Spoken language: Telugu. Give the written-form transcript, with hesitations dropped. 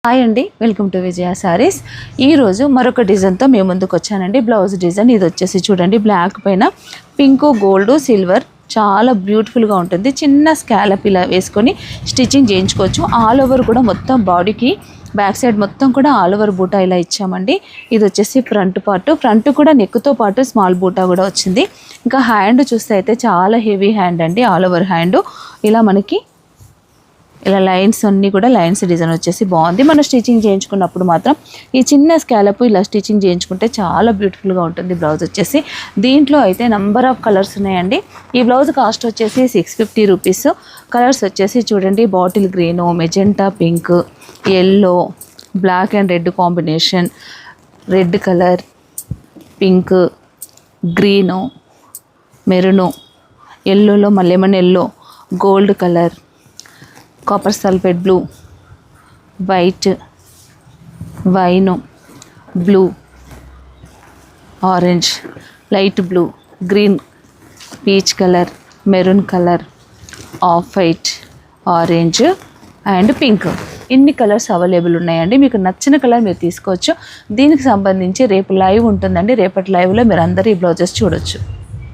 హాయ్ అండి, వెల్కమ్ టు విజయ సారీస్. ఈరోజు మరొక డిజైన్తో మేము ముందుకు వచ్చానండి. బ్లౌజ్ డిజైన్ ఇది వచ్చేసి చూడండి, బ్లాక్ పైన పింక్, గోల్డ్, సిల్వర్ చాలా బ్యూటిఫుల్గా ఉంటుంది. చిన్న స్కాలప్ ఇలా వేసుకొని స్టిచ్చింగ్ చేయించుకోవచ్చు. ఆల్ ఓవర్ కూడా మొత్తం బాడీకి బ్యాక్ సైడ్ మొత్తం కూడా ఆల్ ఓవర్ బూటా ఇలా ఇచ్చామండి. ఇది వచ్చేసి ఫ్రంట్ పార్ట్, ఫ్రంట్ కూడా నెక్తో పాటు స్మాల్ బూటా కూడా వచ్చింది. ఇంకా హ్యాండ్ చూస్తే అయితే చాలా హెవీ హ్యాండ్ అండి, ఆల్ ఓవర్ హ్యాండ్. ఇలా మనకి ఇలా లైన్స్ అన్నీ కూడా లైన్స్ డిజైన్ వచ్చేసి బాగుంది. మనం స్టిచ్చింగ్ చేయించుకున్నప్పుడు మాత్రం ఈ చిన్న స్కాలప్ ఇలా స్టిచ్చింగ్ చేయించుకుంటే చాలా బ్యూటిఫుల్గా ఉంటుంది. బ్లౌజ్ వచ్చేసి దీంట్లో అయితే నంబర్ ఆఫ్ కలర్స్ ఉన్నాయండి. ఈ బ్లౌజ్ కాస్ట్ వచ్చేసి 650 రూపీస్. కలర్స్ వచ్చేసి చూడండి, bottle green, magenta pink, yellow, black and red combination, red colour, pink, green, maroon, ఎల్లోలో lemon yellow, gold colour, copper sulphate blue, white, wine, blue, orange, light blue, green, peach colour, maroon colour, off white, orange and pink. ఇన్ని కలర్స్ అవైలబుల్ ఉన్నాయండి. మీకు నచ్చిన కలర్ మీరు తీసుకోవచ్చు. దీనికి సంబంధించి రేపు లైవ్ ఉంటుందండి. రేపటి లైవ్లో మీరు అందరూ ఈ బ్లౌజెస్ చూడొచ్చు.